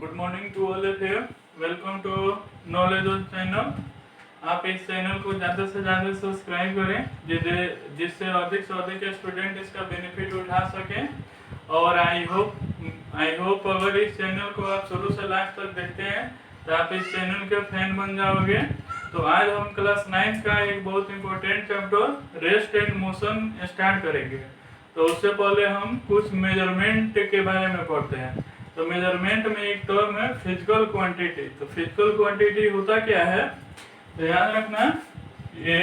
Good morning to all of you. Welcome to knowledge on channel. आप इस channel को ज़्यादा से ज़्यादा सब्सक्राइब करें जिससे अधिक से अधिक स्टूडेंट इसका बेनिफिट उठा सकें। और आई होप अगर इस चैनल को आप शुरू से लास्ट तक देखते हैं तो आप इस चैनल के फैन बन जाओगे। तो आज हम क्लास 9 का एक बहुत important chapter rest and motion start करेंगे। तो उससे पहले हम कुछ मेजरमेंट के बारे में पढ़ते हैं। तो मेजरमेंट में एक टर्म है फिजिकल क्वांटिटी। तो फिजिकल क्वांटिटी होता क्या है, तो याद रखना, ये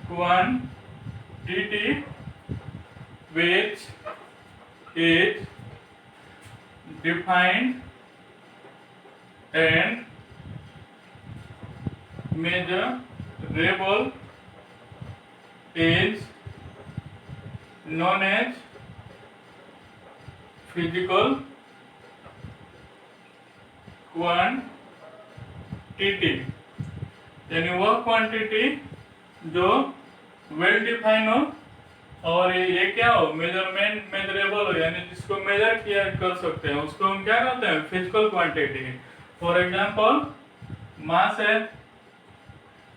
quantity which is defined and measurable is known as physical quantity. यानी वह क्वांटिटी जो वेल डिफाइन हो और ये क्या हो, मेजरेबल हो, यानी जिसको मेजर किया कर सकते हैं उसको हम क्या कहते हैं, फिजिकल क्वांटिटी। फॉर एग्जांपल मास है,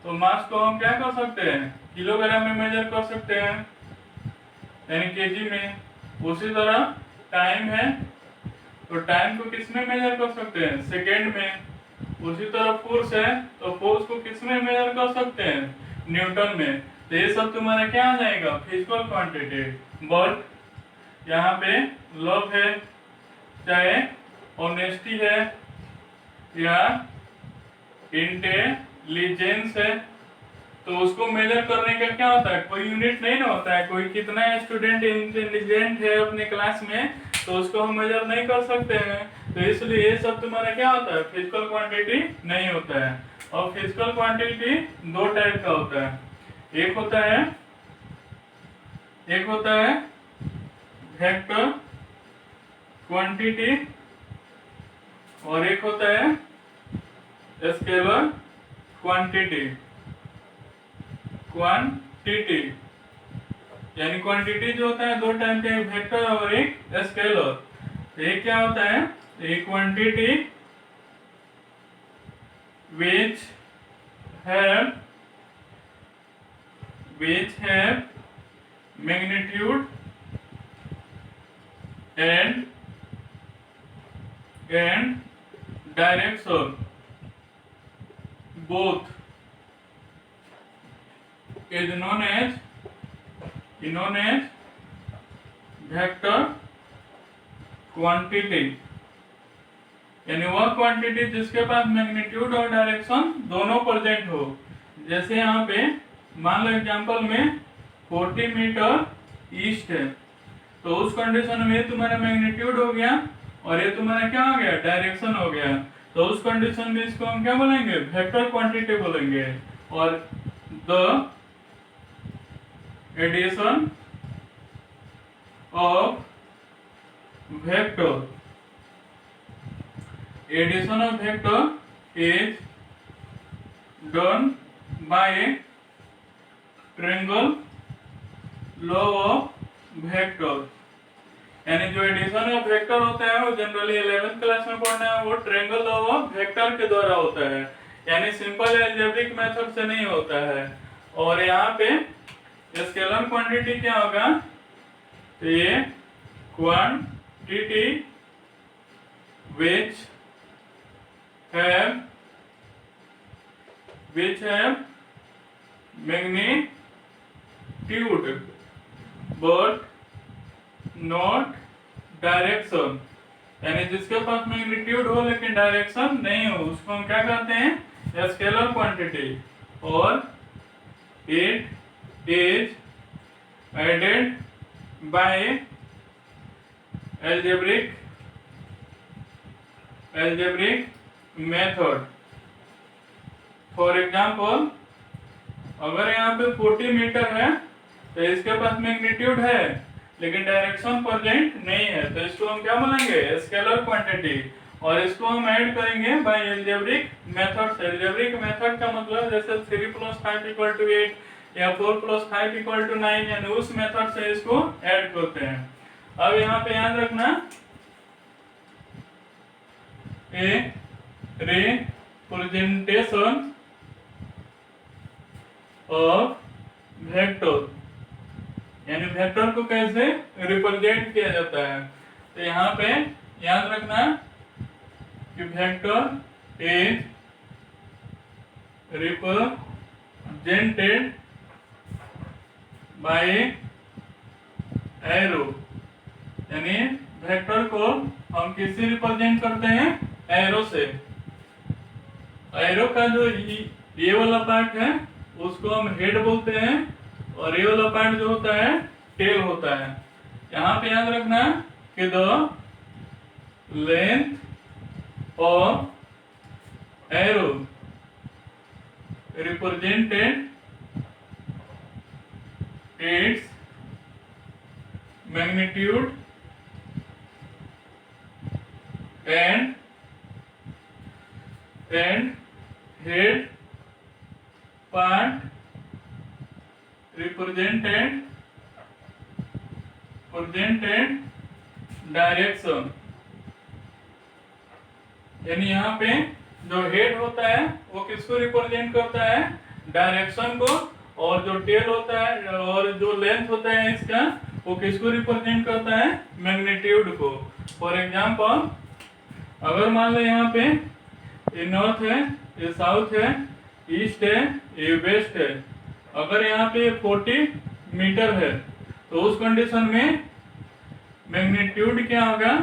तो मास को हम क्या कर सकते हैं, किलोग्राम में मेजर कर सकते हैं यानी केजी में। उसी तरह टाइम है, तो टाइम को किस में मेजर कर सकते हैं, सेकेंड में। उसी तरह फोर्स है, तो फोर्स को किस में मेजर कर सकते हैं, न्यूटन में। तो ये सब तुम्हारा क्या आ जाएगा, फिजिकल क्वांटिटी। बट यहाँ पे लव है, चाहे ऑनेस्टी है या इंटेलिजेंस है, तो उसको मेजर करने का क्या होता है, कोई यूनिट नहीं ना होता है। कोई कितना स्टूडेंट इंटेलिजेंट है अपने क्लास में, तो उसको हम मेजर नहीं कर सकते हैं। तो इसलिए ये सब तुम्हारा क्या होता है, फिजिकल क्वांटिटी नहीं होता है। और फिजिकल क्वांटिटी दो टाइप का होता है। एक होता है वेक्टर क्वांटिटी और एक होता है स्केलर क्वांटिटी। यानी क्वांटिटी जो होता है दो टाइप का, एक वेक्टर और एक स्केलर। एक क्या होता है, एक quantity which have magnitude and direction both is known as vector quantity। यानी वह क्वांटिटी जिसके पास मैग्नीट्यूड और डायरेक्शन दोनों प्रेजेंट हो। जैसे यहाँ पे मान लो एग्जांपल में 40 मीटर ईस्ट है, तो उस कंडीशन में तुम्हारा मैग्नीट्यूड हो गया और ये तुम्हारा क्या हो गया, डायरेक्शन हो गया। तो उस कंडीशन में इसको हम क्या बोलेंगे, वेक्टर क्वांटिटी बोलेंगे। और the addition of vector is done by triangle law of vector। यानी जो एडिशन ऑफ वेक्टर होता है वो जनरली 11th क्लास में पढ़ना है, वो ट्रायंगल लॉ ऑफ वेक्टर के द्वारा होता है, यानी सिंपल अलजेब्रिक मेथड से नहीं होता है। और यहाँ पे स्केलर क्वांटिटी क्या होगा, तो ये quantity which have magnitude but not direction। यानी जिसके पास मैग्नीट्यूड हो लेकिन डायरेक्शन नहीं हो, उसको हम क्या कहते हैं, स्केलर क्वांटिटी। और it is added by algebraic method. For example अगर यहाँ पे 40 मीटर है, तो इसके पास मैग्नीट्यूड है लेकिन डायरेक्शन प्रेजेंट नहीं है, तो इसको हम क्या बोलेंगे, स्केलर क्वांटिटी। और इसको हम ऐड करेंगे by algebraic method. Algebraic method का मतलब जैसे 3 + 5 = 8 या 4 + 5 = 9, यानी उस मेथड से इसको ऐड करते हैं। अब यहाँ पे याद रखना ए रिप्रेजेंटेशन ऑफ वेक्टर, यानी वेक्टर को कैसे रिप्रेजेंट किया जाता है। तो यहाँ पे याद रखना कि vector is represented by arrow, यानी वेक्टर को हम किससे रिप्रेजेंट करते हैं, एरो से। एरो का जो ये वाला पार्ट है उसको हम हेड बोलते हैं, और ये वाला पार्ट जो होता है टेल होता है। यहाँ पे याद रखना कि the length of arrow represented its magnitude and head part represented direction, यानी यहाँ पे जो हेड होता है वो किसको रिप्रेजेंट करता है, डायरेक्शन को, और जो टेल होता है और जो लेंथ होता है इसका वो किसको रिप्रेजेंट करता है, मैग्नीट्यूड को। फॉर एग्जांपल अगर मान लो यहाँ पे ये नॉर्थ है, ये साउथ है, ईस्ट है, ये वेस्ट है, अगर यहाँ पे 40 मीटर है तो उस कंडीशन में मैग्नीट्यूड क्या होगा,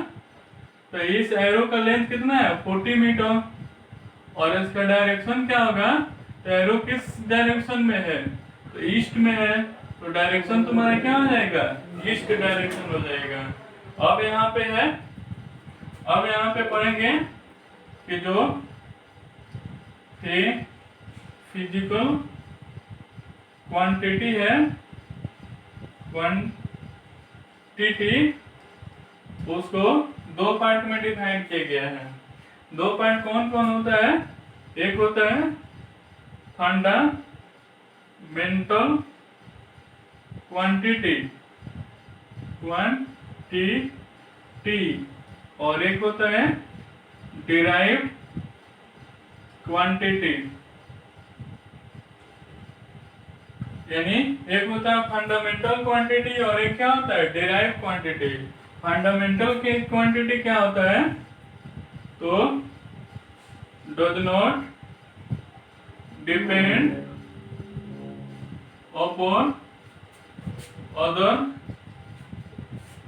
तो इस एरो का लेंथ कितना है 40 मीटर, और इसका डायरेक्शन क्या होगा, तो एरो किस डायरेक्शन में है, तो ईस्ट में है, तो डायरेक्शन तुम्हारा क्या हो जाएगा, ईस्ट डायरेक्शन हो जाएगा। अब यहाँ पे है, अब यहाँ पे पढ़ेंगे कि जो फिजिकल क्वांटिटी है, क्वांटिटी उसको दो पार्ट में डिफाइन किया गया है। दो पार्ट कौन कौन होता है, एक होता है फंडामेंटल क्वांटिटी और एक होता है डिराइव्ड क्वांटिटी, यानी एक होता है फंडामेंटल क्वांटिटी और एक क्या होता है, डिराइव्ड क्वांटिटी। फंडामेंटल की क्वांटिटी क्या होता है, तो does not depend upon other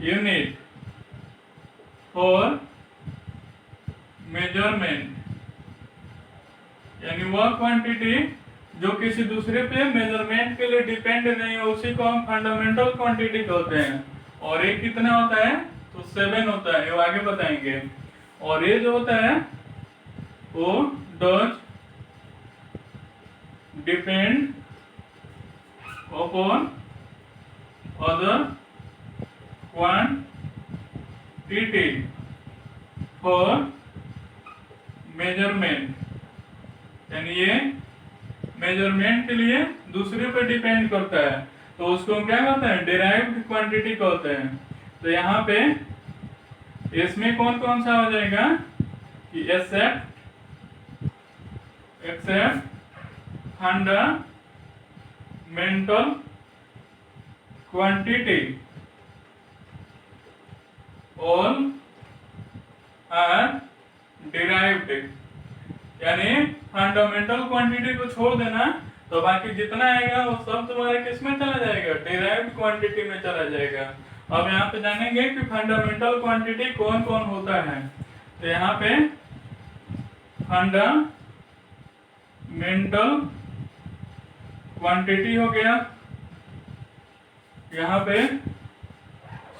unit for measurement, यानी वह क्वांटिटी जो किसी दूसरे पे मेजरमेंट के लिए डिपेंड नहीं है उसी को हम फंडामेंटल क्वांटिटी कहते हैं। और ये कितना होता है, तो 7 होता है, वो आगे बताएंगे। और ये जो होता है वो does depend upon other quantity for measurement, यानी ये मेजरमेंट के लिए दूसरे पर डिपेंड करता है, तो उसको हम क्या कहते हैं, डिराइव्ड क्वांटिटी कहते हैं। तो यहाँ पे इसमें कौन कौन सा हो जाएगा कि except fundamental quantity all are derived, यानी फंडामेंटल क्वांटिटी को छोड़ देना तो बाकी जितना आएगा वो सब तुम्हारे किस में चला जाएगा, डिराइव्ड क्वांटिटी में चला जाएगा। अब यहाँ पे जानेंगे कि फंडामेंटल क्वांटिटी कौन कौन होता है। तो यहाँ पे फंडामेंटल क्वांटिटी हो गया, यहाँ पे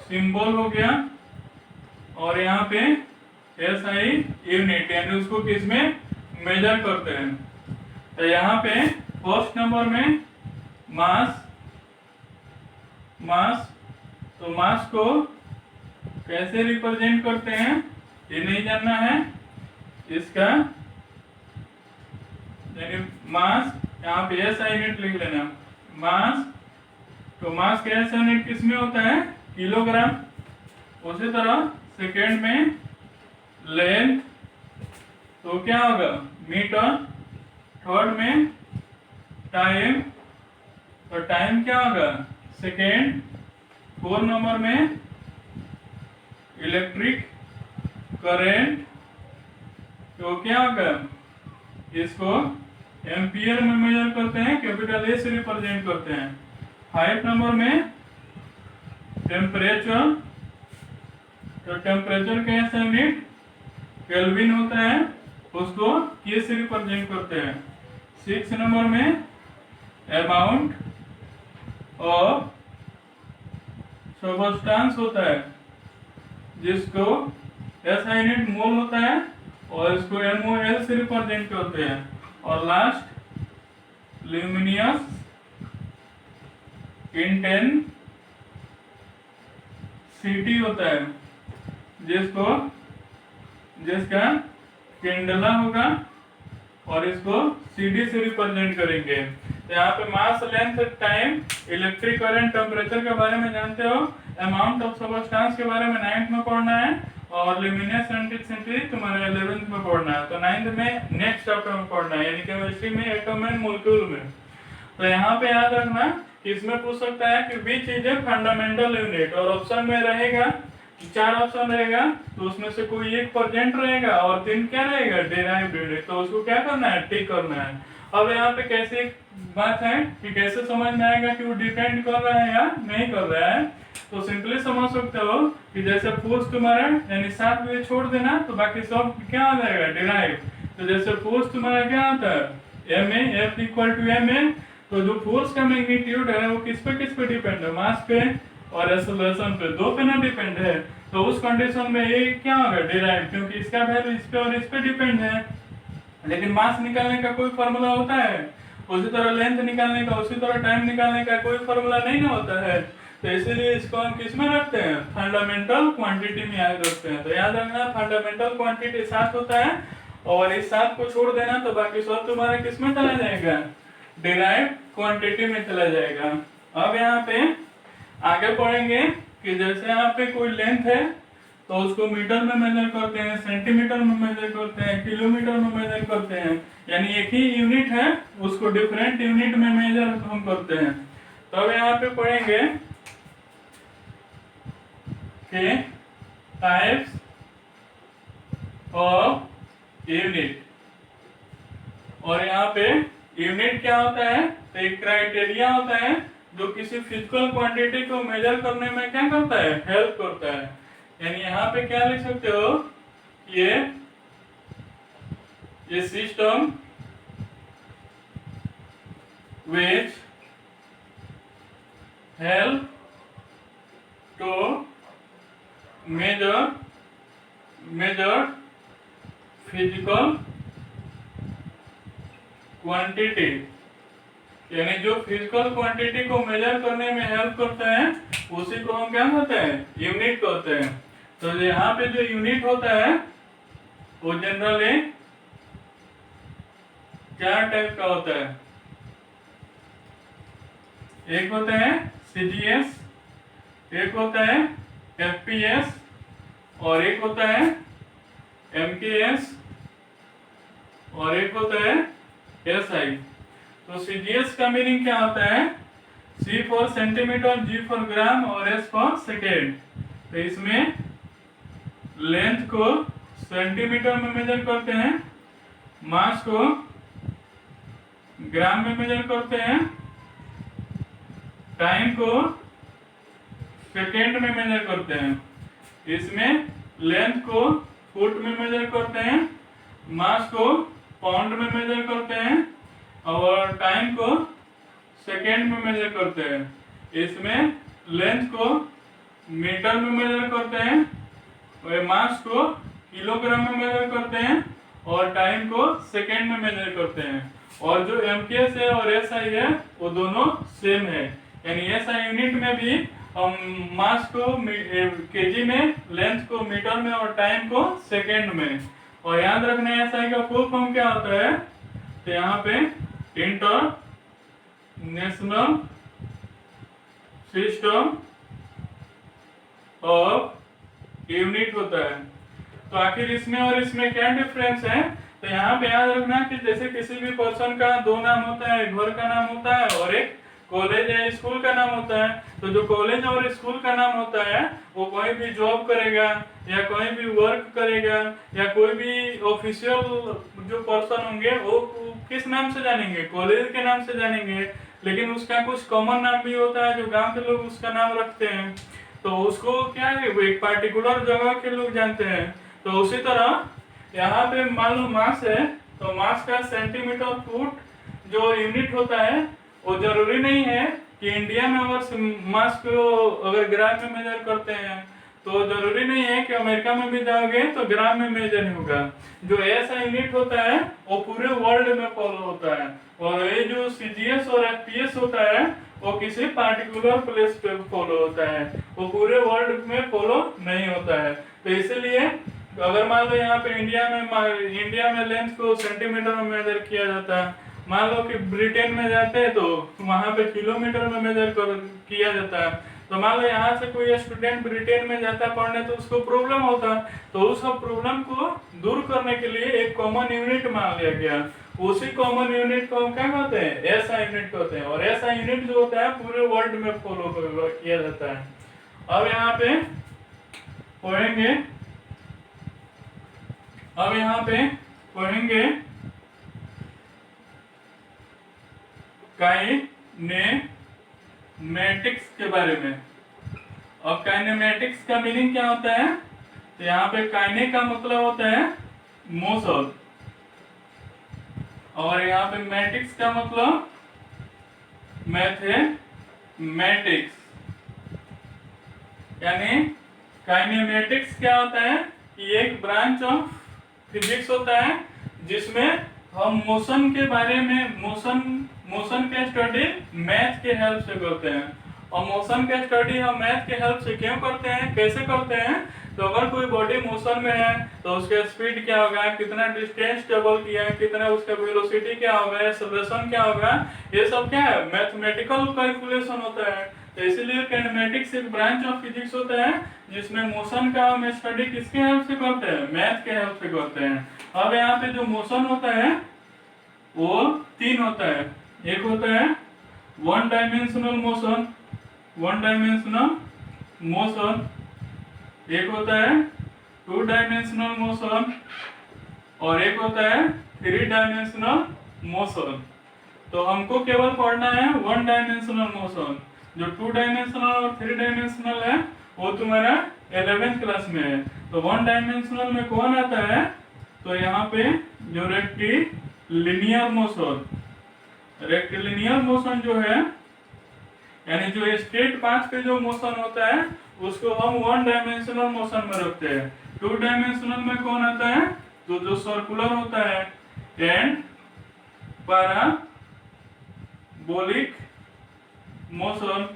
सिंबल हो गया, और यहाँ पे SI यूनिट, यानी उसको किस में मेजर करते हैं। तो यहाँ पे फर्स्ट नंबर में मास, तो मास को कैसे रिप्रेजेंट करते हैं ये नहीं जानना है इसका, यानी मास यहाँ पे SI यूनिट लिख लेना, मास, तो मास का SI यूनिट किस में होता है, किलोग्राम। उसी तरह सेकेंड में लेंथ तो क्या होगा, मीटर, थर्ड में टाइम, तो टाइम क्या होगा सेकेंड, 4 नंबर में इलेक्ट्रिक करंट, तो क्या होगा, इसको एम्पियर में मेजर करते हैं, कैपिटल ए से रिप्रेजेंट करते हैं। 5 नंबर में टेम्परेचर, तो टेम्परेचर कैसे यूनिट केल्विन होता है, उसको के से रिप्रेजेंट करते हैं। 6 नंबर में अमाउंट ऑफ सब्सटेंस होता है, जिसको ऐसा यूनिट मोल होता है, और इसको MOL से रिप्रेजेंट करते हैं। और लास्ट ल्यूमिनियस इंटेंसिटी होता है, जिसका कैंडला होगा, और इसको CD से रिप्रेजेंट करेंगे। तो यहाँ पे mass, length, time, electric current, temperature के बारे में जानते हो, अमाउंट ऑफ सब्सटेंस के बारे में 9th में पढ़ना है, और ल्यूमिनस इंटेंसिटी तुम्हारे 11th में पढ़ना है। तो 9th में नेक्स्ट चैप्टर में पढ़ना है, यानी केमिस्ट्री में एटम एंड मॉलिक्यूल में। तो यहाँ पे याद रखना कि इसमें पूछ सकता है कि which is a fundamental unit, और ऑप्शन में रहेगा 4 ऑप्शन रहेगा, तो उसमें से कोई एक परसेंट रहेगा और 3 क्या रहेगा डेराइव्ड यूनिट, तो उसको क्या करना है, टिक करना है। अब यहाँ पे कैसे बात है कि कैसे समझ में आएगा कि वो डिपेंड कर रहा है या नहीं कर रहा है, तो सिंपली समझ सकते हो कि जैसे फोर्स तुम्हारा यानी 7 बजे छोड़ देना, तो बाकी सब क्या आ जाएगा डिराइव। तो जैसे फोर्स तुम्हारा क्या आता है ma, F equal to ma, तो जो फोर्स का मैग्नीट्यूड है वो किस पे डिपेंड है, मास पे और एक्सेलरेशन पे, दो पे ना डिपेंड है। तो उस कंडीशन में ये क्या होगा डिराइव, क्योंकि इसका वैल्यू इस पे और इस पे डिपेंड है। लेकिन मास निकालने का कोई फार्मूला होता है, उसी तरह लेंथ निकालने का, उसी तरह टाइम निकालने का कोई फार्मूला नहीं ना होता है। तो इसीलिए इसको हम किस में रखते हैं, फंडामेंटल क्वांटिटी में याद रखते हैं। तो याद रखना फंडामेंटल क्वांटिटी 7 होता है, और इस 7 को छोड़ देना, तो बाकी सब तुम्हारा किस में चला जाएगा, डिराइव्ड क्वांटिटी में चला जाएगा। अब यहाँ पे आगे पढ़ेंगे कि जैसे यहाँ पे कोई लेंथ है, तो उसको मीटर में मेजर करते हैं, सेंटीमीटर में मेजर करते हैं, किलोमीटर में मेजर करते हैं, यानी एक ही यूनिट है उसको डिफरेंट यूनिट में मेजर हम करते हैं। तो अब यहाँ पे पढ़ेंगे कि टाइप्स ऑफ यूनिट, और यहाँ पे यूनिट क्या होता है, तो एक क्राइटेरिया होता है जो किसी फिजिकल क्वांटिटी को मेजर करने में क्या करता है, हेल्प करता है। यानी यहाँ पे क्या लिख सकते हो, ये system which help to measure physical quantity, यानी जो फिजिकल क्वांटिटी को मेजर करने में हेल्प करते हैं उसी को हम क्या कहते हैं, यूनिट कहते हैं। तो यहाँ पे जो यूनिट होता है वो जनरली 4 टाइप का होता है। एक होता है CGS, एक होता है FPS, और एक होता है MKS, और एक होता है SI। तो CGS का मीनिंग क्या होता है, C for centimetre, G for gram और S फॉर सेकेंड। तो इसमें लेंथ को सेंटीमीटर में मेजर करते हैं, मास को ग्राम में मेजर करते हैं, टाइम को सेकेंड में मेजर करते हैं। इसमें लेंथ को फुट में मेजर करते हैं, मास को पाउंड में मेजर करते हैं, और टाइम को सेकेंड में मेजर करते हैं। इसमें लेंथ को मीटर में मेजर करते हैं, और मास को किलोग्राम में मेजर करते हैं, और टाइम को सेकेंड में मेजर करते हैं। और जो MKS है और SI है वो दोनों सेम है, यानी SI यूनिट में भी हम मास को केजी में, लेंथ को मीटर में, और टाइम को सेकेंड में। और याद रखना है SI का फुल फॉर्म क्या होता है, तो यहाँ पे इंटरनेशनल सिस्टम ऑफ यूनिट होता है। तो आखिर इसमें और इसमें क्या डिफरेंस है, तो यहाँ पे याद रखना कि जैसे किसी भी पर्सन का दो नाम होता है, घर का नाम होता है और एक कॉलेज या स्कूल का नाम होता है। तो जो कॉलेज और स्कूल का नाम होता है वो कोई भी जॉब करेगा या कोई भी वर्क करेगा या कोई भी ऑफिशियल जो पर्सन होंगे वो किस नाम से जानेंगे, कॉलेज के नाम से जानेंगे। लेकिन उसका कुछ कॉमन नाम भी होता है जो गांव के लोग उसका नाम रखते हैं, तो उसको क्या है वो एक पार्टिकुलर जगह के लोग जानते हैं। तो उसी तरह यहाँ पे मान लो मास है, तो मास का सेंटीमीटर फुट जो यूनिट होता है वो जरूरी नहीं है कि इंडिया में अगर मास को अगर ग्राम में मेजर करते हैं तो जरूरी नहीं है कि अमेरिका में भी जाओगे तो ग्राम में मेजर नहीं होगा। जो ऐसा यूनिट होता है वो पूरे वर्ल्ड में फॉलो होता है, और ये जो सीजीएस और एफपीएस होता है वो किसी पार्टिकुलर प्लेस पे फॉलो होता है, वो पूरे वर्ल्ड में फॉलो नहीं होता है। तो इसलिए अगर मान लो यहाँ पे इंडिया में लेंथ को सेंटीमीटर में मेजर किया जाता है, मान लो कि ब्रिटेन में जाते हैं तो वहां पे किलोमीटर में मेजर किया जाता है। तो मान लो यहाँ से कोई स्टूडेंट ब्रिटेन में जाता है पढ़ने तो उसको प्रॉब्लम होता है, तो उस प्रॉब्लम को दूर करने के लिए एक कॉमन यूनिट मान लिया गया। उसी कॉमन यूनिट को हम क्या कहते हैं, ऐसा यूनिट कहते हैं, और ऐसा यूनिट जो होता है पूरे वर्ल्ड में फॉलो किया जाता है। अब यहाँ पे पढ़ेंगे, अब यहाँ पे पढ़ेंगे काइनेमेटिक्स के बारे में। अब काइनेमेटिक्स का मीनिंग क्या होता है, तो यहाँ पे काइने का मतलब होता है मोशन, और यहाँ पे मैटिक्स का मतलब मैथमेटिक्स। यानी काइनेमेटिक्स क्या होता है कि एक ब्रांच ऑफ फिजिक्स होता है जिसमें हम मोशन के बारे में मोशन के स्टडी मैथ के हेल्प से करते हैं। और मोशन के स्टडी हम मैथ के हेल्प से क्यों करते हैं, कैसे करते हैं, तो अगर कोई बॉडी मोशन में है तो उसका स्पीड क्या होगा, कितना डिस्टेंस ट्रेवल किया है, कितना उसका वेलोसिटी क्या होगा, एक्सेलरेशन क्या होगा, ये सब क्या है मैथमेटिकल कैलकुलेशन होता है। तो इसीलिए काइनेमेटिक्स एक ब्रांच ऑफ फिजिक्स होता है जिसमें मोशन का हम स्टडी किसके हेल्प से करते हैं, मैथ के हेल्प से करते हैं। अब यहाँ पे जो मोशन होता है वो तीन होता है। एक होता है वन डायमेंशनल मोशन, एक होता है टू डायमेंशनल मोशन, और एक होता है थ्री डायमेंशनल मोशन। तो हमको केवल पढ़ना है वन डायमेंशनल मोशन। जो टू डायमेंशनल और थ्री डायमेंशनल है वो तुम्हारा 11th क्लास में है। तो वन डायमेंशनल में कौन आता है, तो यहाँ पे जो रेक्टिलिनियर मोशन जो है, यानी जो स्ट्रेट पाथ पे जो मोशन होता है उसको हम वन डायमेंशनल मोशन में रखते हैं। टू डायमेंशनल में कौन आता है, तो जो सर्कुलर होता है एंड पैराबोलिक मोशन,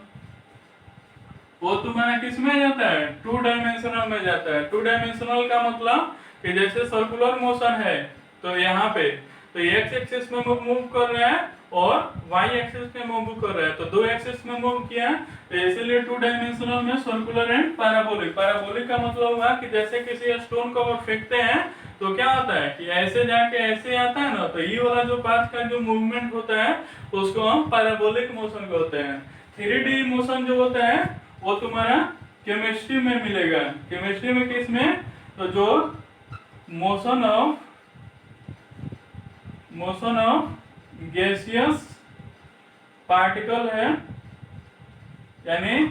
वो तुम्हारा किस में जाता है, टू डायमेंशनल में जाता है। टू डायमेंशनल का मतलब कि जैसे सर्कुलर मोशन है तो यहाँ पे तो एक्स एक्सिस में मूव कर रहा है और वाई एक्सिस में मूव कर रहा है, तो दो एक्सिस में मूव किया, तो इसीलिए टू डायमेंशनल में सर्कुलर एंड पैराबोलिक। पैराबोलिक का मतलब हुआ कि जैसे किसी स्टोन को अगर फेंकते हैं तो क्या होता है कि ऐसे जाके ऐसे आता है ना, तो ये वाला जो पाथ का जो मूवमेंट होता है उसको हम पैराबोलिक मोशन कहते हैं। 3D मोशन जो होता है वो तुम्हारा केमिस्ट्री में मिलेगा। केमिस्ट्री में किस में, तो जो मोशन ऑफ गैसियस पार्टिकल है, यानी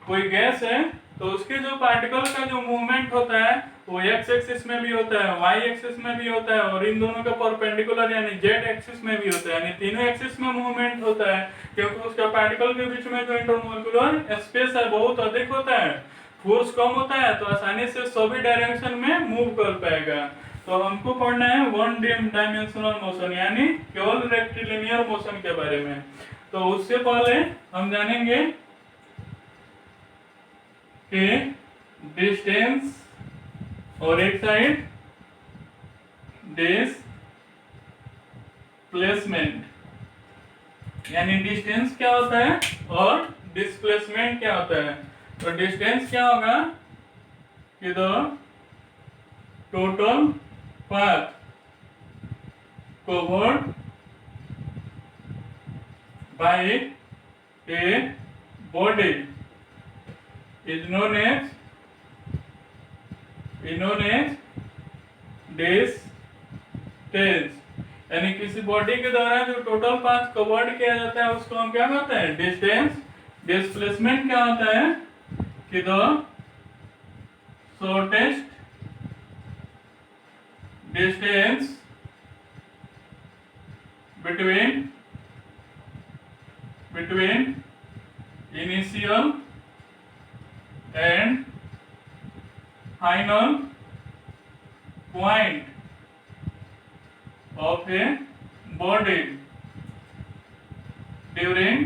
कोई गैस है तो उसके जो पार्टिकल का जो मूवमेंट होता है वो एक्स एक्सिस में भी होता है, वाई एक्सिस में भी होता है, और इन दोनों के परपेंडिकुलर यानी जेड एक्सिस में भी होता है, यानी तीनों एक्सिस में मूवमेंट होता है। क्योंकि उसका पार्टिकल के बीच में जो इंटरमोलिकुलर स्पेस है बहुत अधिक होता है, फोर्स कम होता है, तो आसानी से सभी डायरेक्शन में मूव कर पाएगा। तो हमको पढ़ना है वन डायमेंशनल मोशन यानी केवल रेक्टिलिनियर मोशन के बारे में। तो उससे पहले हम जानेंगे कि डिस्टेंस और एक साइड डिस्प्लेसमेंट, यानी डिस्टेंस क्या होता है और डिस्प्लेसमेंट क्या होता है। तो डिस्टेंस क्या होगा कि the total path covered by a body is known as distance. यानी किसी बॉडी के द्वारा जो टोटल पाथ कवर्ड किया जाता है उसको हम क्या कहते हैं? डिस्टेंस। डिस्प्लेसमेंट क्या होता है कि the shortest distance between initial and final point of a body during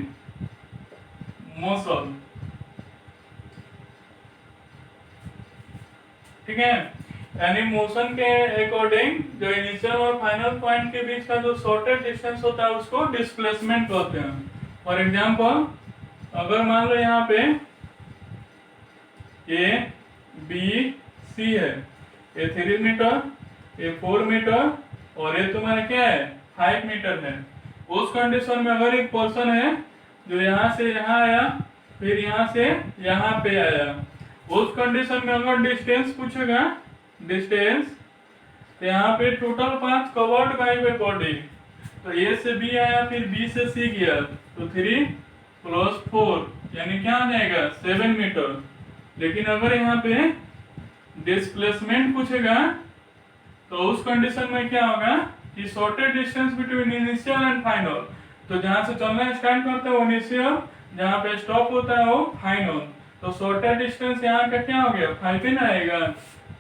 motion। ठीक है, यानी मोशन के अकॉर्डिंग जो इनिशियल और फाइनल पॉइंट के बीच का जो शॉर्टेस्ट डिस्टेंस होता है उसको डिस्प्लेसमेंट कहते हैं। फॉर एग्जांपल, अगर मान लो यहाँ पे ए बी सी है, ये 3 मीटर, ये 4 मीटर और ये तुम्हारा क्या है 5 मीटर है। उस कंडीशन में अगर एक पर्सन है जो यहाँ से यहाँ आया फिर यहाँ से यहाँ पे आया, उस कंडीशन में अगर डिस्टेंस पूछेगा, डिस्टेंस, तो यहाँ पे total path covered by way body, तो ए से बी आया फिर बी से सी गया, तो 3 + 4 यानी क्या आ जाएगा 7 मीटर। लेकिन अगर यहाँ पे डिस्प्लेसमेंट पूछेगा तो उस कंडीशन में क्या होगा कि shortest distance between initial and final, तो जहाँ से चलना स्टार्ट करता है वो इनिशियल, जहाँ पे स्टॉप होता है वो फाइनल, तो शॉर्टेस्ट डिस्टेंस यहाँ का क्या हो गया 5 ही ना आएगा,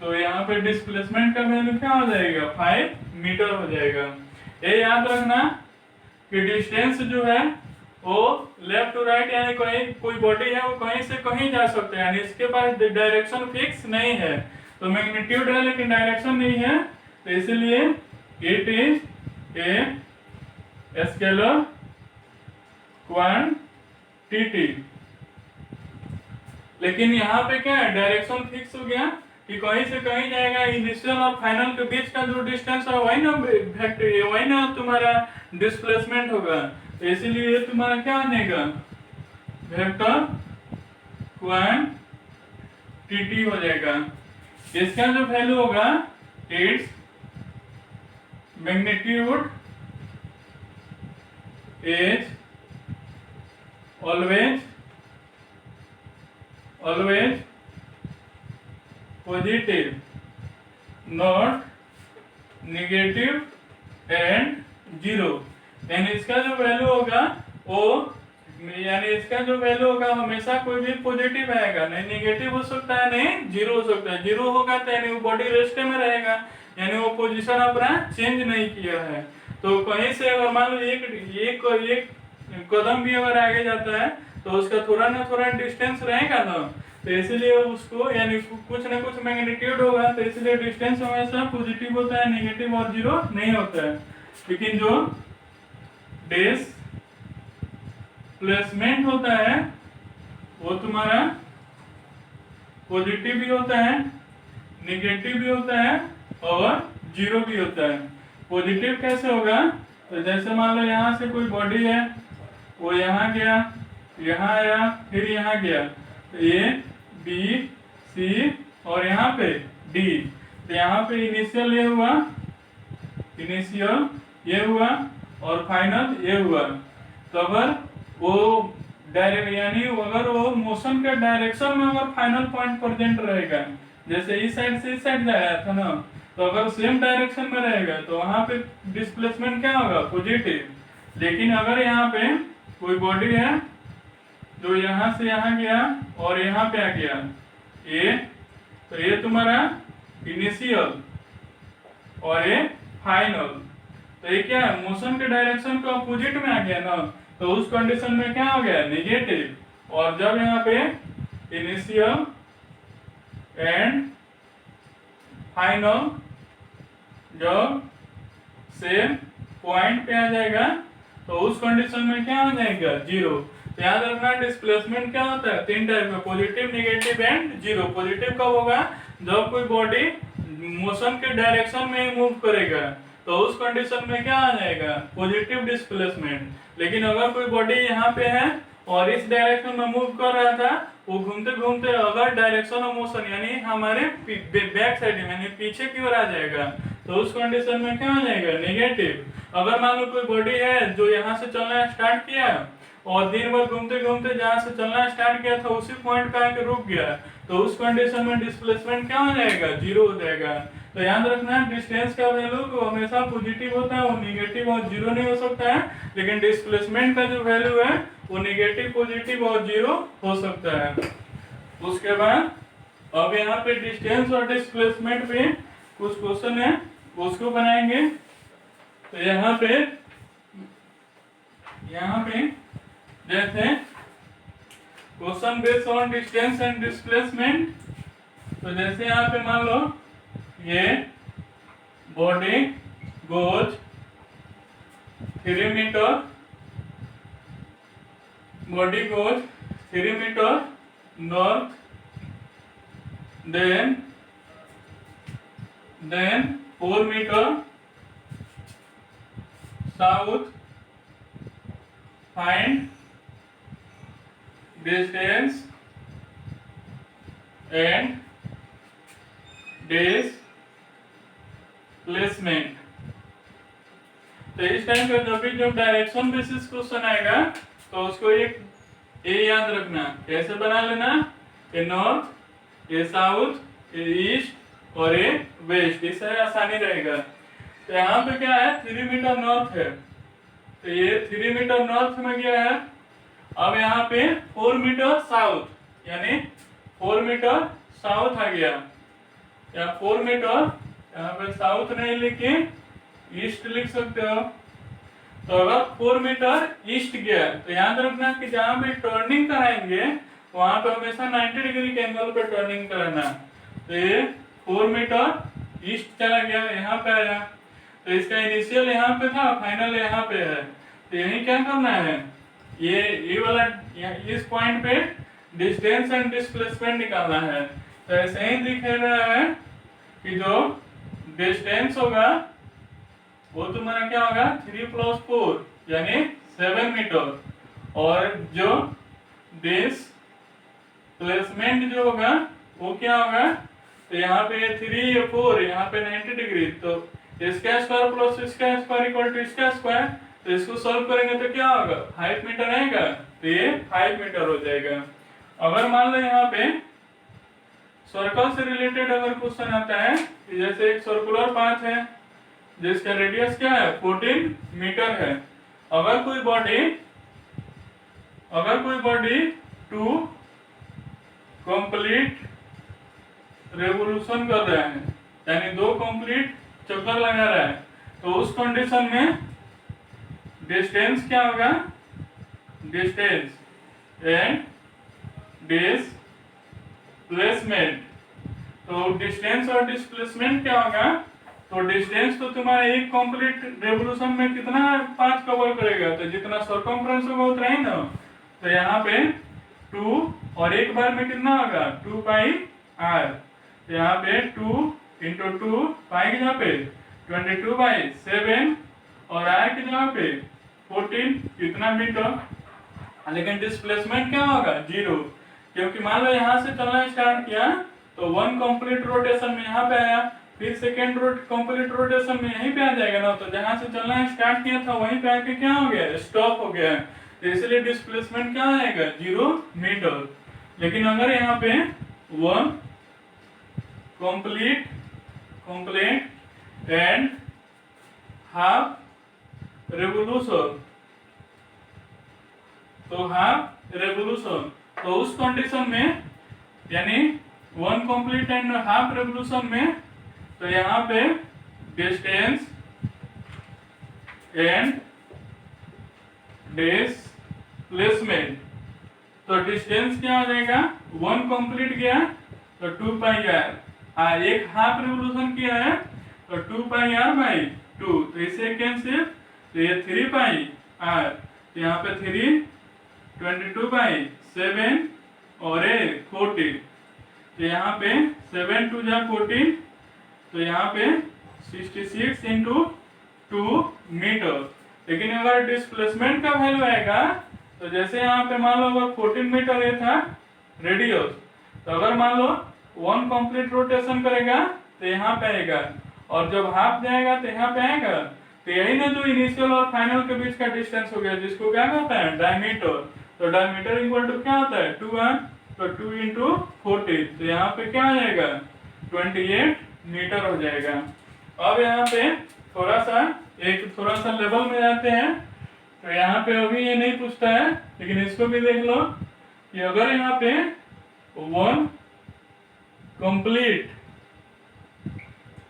तो यहाँ पे डिस्प्लेसमेंट का वैल्यू क्या हो जाएगा 5 मीटर हो जाएगा। ये याद रखना कि डिस्टेंस जो है वो लेफ्ट टू राइट यानी कोई बॉडी है वो कहीं से कहीं जा सकता है, यानी इसके पास डायरेक्शन फिक्स नहीं है, तो मैग्नीट्यूड है लेकिन डायरेक्शन नहीं है, तो इसलिए it is a scalar quantity. लेकिन यहाँ पे क्या है डायरेक्शन फिक्स हो गया कि कहीं से कहीं जाएगा, इनिशियल और फाइनल के बीच का जो डिस्टेंस है वही ना वेक्टर, वही ना तुम्हारा डिस्प्लेसमेंट होगा, तो इसीलिए तुम्हारा क्या बनेगा वेक्टर क्वांटिटी हो जाएगा। इसका जो वैल्यू होगा its magnitude is always positive not negative and 0। यानी इसका जो वैल्यू होगा वो, यानी इसका जो वैल्यू होगा हमेशा कोई भी पॉजिटिव आएगा, नहीं नेगेटिव हो सकता है नहीं जीरो हो सकता है। जीरो होगा तो यानी वो बॉडी रेस्ट में रहेगा, यानी वो पोजीशन अपना चेंज नहीं किया है। तो कहीं से अगर मान लो एक कदम भी अगर आगे जाता है तो उसका थोड़ा ना थोड़ा डिस्टेंस रहेगा ना, तो इसलिए उसको यानी कुछ ना कुछ मैग्नीट्यूड होगा, तो इसलिए डिस्टेंस हमेशा पॉजिटिव होता है, नेगेटिव और जीरो नहीं होता है। लेकिन जो डिस्प्लेसमेंट होता है वो तुम्हारा पॉजिटिव भी होता है, नेगेटिव भी होता है और जीरो भी होता है। पॉजिटिव कैसे होगा, तो जैसे मान लो यहाँ से कोई बॉडी है वो यहाँ गया, यहाँ आया फिर यहाँ गया, तो ए बी सी और यहाँ पे डी, तो यहाँ पे इनिशियल ये हुआ, इनिशियल ये हुआ और फाइनल ये हुआ। तो अगर वो डायरेक्ट यानी अगर वो मोशन के डायरेक्शन में अगर फाइनल पॉइंट प्रेजेंट रहेगा, जैसे इस साइड से इस साइड जा रहा था ना, तो अगर सेम डायरेक्शन में रहेगा तो वहां पे डिस्प्लेसमेंट क्या होगा पॉजिटिव। लेकिन अगर यहाँ पे कोई बॉडी है जो यहाँ से यहाँ गया और यहाँ पे आ गया ये, तो ये तुम्हारा इनिशियल और ये फाइनल, तो ये क्या है मोशन के डायरेक्शन के अपोजिट में आ गया ना, तो उस कंडीशन में क्या हो गया नेगेटिव। और जब यहाँ पे इनिशियल एंड फाइनल जब सेम पॉइंट पे आ जाएगा तो उस कंडीशन में क्या हो जाएगा जीरो। तो याद रखना डिस्प्लेसमेंट क्या होता है 3 टाइप का, positive, negative and zero. Positive कब होगा जब कोई बॉडी मोशन के डायरेक्शन में मूव करेगा, तो उस कंडीशन में क्या आ जाएगा, पॉजिटिव डिस्प्लेसमेंट। लेकिन अगर कोई बॉडी यहाँ पे है और इस डायरेक्शन में मूव कर रहा था, वो घूमते घूमते अगर डायरेक्शन ऑफ मोशन यानी हमारे बैक साइड यानी पीछे की ओर आ जाएगा, तो उस कंडीशन में क्या हो जाएगा, नेगेटिव। अगर मान लो कोई बॉडी है जो यहाँ से चलना स्टार्ट किया और दिन भर घूमते घूमते जहाँ से चलना स्टार्ट किया था उसी पॉइंट पे आके रुक गया, तो उस कंडीशन में डिस्प्लेसमेंट क्या हो जाएगा, जीरो हो जाएगा। तो याद रखना डिस्टेंस का वैल्यू हमेशा पॉजिटिव होता है, वो नेगेटिव और जीरो नहीं हो सकता है। लेकिन डिस्प्लेसमेंट का जो वैल्यू है वो नेगेटिव, पॉजिटिव और जीरो हो सकता है। उसके बाद अब यहाँ पे डिस्टेंस और डिस्प्लेसमेंट पे कुछ क्वेश्चन है, उसको बनाएंगे। तो यहाँ पे जैसे question based on distance and displacement, तो जैसे यहाँ पे मान लो ये body goes 3 metre, body goes 3 metre north, then 4 meter south, find distance and displacement। तो इस टाइम पे जब डायरेक्शन बेसिस क्वेश्चन आएगा तो उसको एक ए याद रखना, कैसे बना लेना, ए नॉर्थ, ये साउथ, ये ईस्ट और ये वेस्ट, इससे आसानी रहेगा। तो यहाँ पे क्या है, 3 मीटर नॉर्थ है, तो ये 3 मीटर नॉर्थ में गया है। अब यहाँ पे 4 मीटर साउथ, यानी 4 मीटर साउथ आ गया, या 4 मीटर, यहाँ पे साउथ नहीं लिखे ईस्ट लिख सकते हो। तो अगर 4 मीटर ईस्ट गया तो याद रखना कि जहाँ पे टर्निंग कराएंगे वहां पे हमेशा 90 डिग्री के एंगल पे टर्निंग करना। तो ये 4 मीटर ईस्ट चला गया, यहाँ पे आया, तो इसका इनिशियल यहाँ पे था, फाइनल यहाँ पे है। तो यही क्या करना है, ये वाला इस पॉइंट पे डिस्टेंस एंड डिस्प्लेसमेंट निकालना है। तो ऐसे ही दिख रहा है कि जो डिस्टेंस होगा वो तुम्हारा क्या होगा, 3 + 4 यानी 7 मीटर, और जो डिस्प्लेसमेंट जो होगा वो क्या होगा, तो यहाँ पे 3 या 4, यहाँ पे 90 डिग्री, तो इसका स्क्वायर प्लस इसका स्क्वायर इक्वल टू इसका स्क्वायर, तो इसको सॉल्व करेंगे तो क्या होगा, 5 मीटर आएगा, तो ये 5 मीटर हो जाएगा। अगर मान लो यहाँ पे सर्कल से रिलेटेड अगर क्वेश्चन आता है, जैसे एक सर्कुलर पाथ है जिसका रेडियस क्या है, 14 मीटर है। अगर कोई बॉडी 2 कंप्लीट रेवोल्यूशन कर रहा है, यानी 2 कंप्लीट चक्कर लगा रहा है, तो उस कंडीशन में डिस्टेंस क्या होगा, डिस्टेंस एंड डिस्प्लेसमेंट। तो डिस्टेंस और डिस्प्लेसमेंट क्या होगा, तो डिस्टेंस तो तुम्हारा एक कंप्लीट रेवोल्यूशन में कितना पाथ कवर करेगा, तो जितना सर्कमफ्रेंस होगा उतना ही ना। तो यहाँ पे 2 और एक बार में कितना होगा, 2 पाई r, तो यहाँ पे 2 × 2 पाई की जगह पे 22/7 और r की जगह पे 14 कितना मीटर। लेकिन डिस्प्लेसमेंट क्या होगा, 0, क्योंकि मान लो यहाँ से चलना स्टार्ट किया तो 1 कंप्लीट रोटेशन में यहाँ पे आया, फिर सेकेंड कंप्लीट रोटेशन में यहीं पे आ जाएगा ना, तो जहां से चलना स्टार्ट किया था वहीं पे आके क्या हो गया, स्टॉप हो गया, तो इसलिए डिस्प्लेसमेंट क्या आएगा, 0 मीटर। लेकिन अगर यहाँ पे 1 कंप्लीट एंड हाफ रेवोल्यूशन, तो हाफ रेवोल्यूशन, तो उस कंडीशन में यानी 1 कंप्लीट एंड हाफ रेवोल्यूशन में, तो यहाँ पे डिस्टेंस एंड डिस्प्लेसमेंट, तो डिस्टेंस क्या हो जाएगा, 1 कंप्लीट गया तो 2 पाई r, एक हाफ रिवोल्यूशन किया है तो 2 पाई r/2, तो इसे कैंसिल, तो ये 3 पाई r, तो यहाँ पे 3 22/7 और 40, तो यहाँ पे 7 × 2 = 14, तो यहाँ पे 66 × 2 मीटर। लेकिन अगर डिस्प्लेसमेंट का वैल्यू आएगा तो जैसे यहाँ पे मान लो अगर 14 मीटर ये था रेडियस, तो अगर मान लो 1 कंप्लीट रोटेशन करेगा तो यहाँ पे आएगा, और जब हाफ जाएगा तो यहाँ पे आएगा। तो यही ना जो इनिशियल और फाइनल के बीच का डिस्टेंस हो गया, जिसको क्या कहते हैं डायमीटर। तो डायमीटर इक्वल टू क्या होता है 2r, तो 2 इंटू 40, तो यहाँ पे क्या आ जाएगा 28 मीटर हो जाएगा। अब यहाँ पे थोड़ा सा लेवल में जाते हैं। तो यहाँ पे अभी ये नहीं पूछता है, लेकिन इसको भी देख लो कि अगर यहाँ पे 1 complete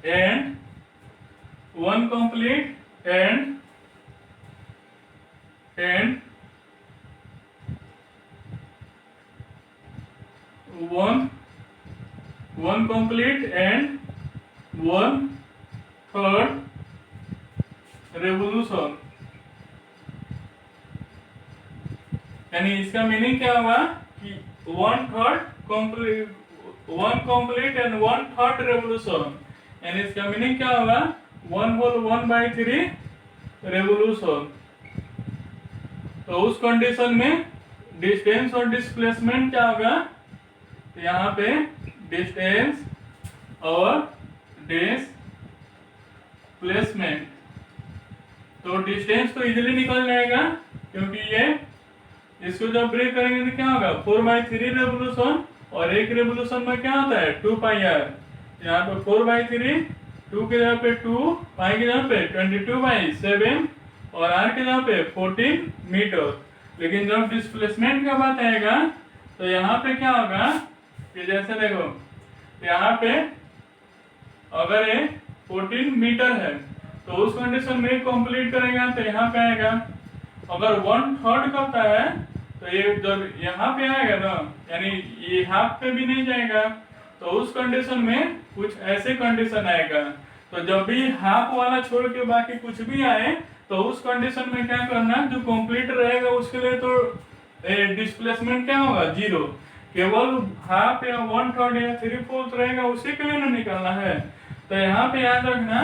and 1 complete and 1 complete and 1/3 revolution, यानी इसका मीनिंग क्या होगा कि 1/3 कंप्लीट एंड 1/3 रेवोल्यूशन, यानी इसका मीनिंग क्या होगा 1/3 रेवोल्यूशन। तो उस कंडीशन में डिस्टेंस और डिस्प्लेसमेंट क्या होगा, तो यहाँ पे डिस्टेंस और डिस्प्लेसमेंट, तो डिस्टेंस तो इजीली निकल जाएगा क्योंकि ये इसको जब ब्रेक करेंगे तो क्या होगा 4/3 रेवोल्यूशन, और एक रेवोल्यूशन में क्या होता है 2πr। यहाँ पे 4/3, 2 के जगह पे 2, पाई के जगह पे 22/7 और r के जगह पे 14 मीटर। लेकिन जब डिस्प्लेसमेंट का बात आएगा तो यहाँ पे क्या होगा कि जैसे देखो यहाँ पे अगर ये 14 मीटर है तो उस कंडीशन में कंप्लीट करेगा तो यहाँ पे आएगा। अगर 1/3 करता है तो ये जब यहाँ पे आएगा ना, यानी ये हाफ पे भी नहीं जाएगा, तो उस कंडीशन में कुछ ऐसे कंडीशन आएगा। तो जब भी हाफ वाला छोड़ के बाकी कुछ भी आए तो उस कंडीशन में क्या करना, जो कंप्लीट रहेगा उसके लिए तो डिस्प्लेसमेंट क्या होगा 0, केवल हाफ या 1/3 या 3/4 रहेगा उसी के लिए ना निकालना है। तो यहाँ पे याद रखना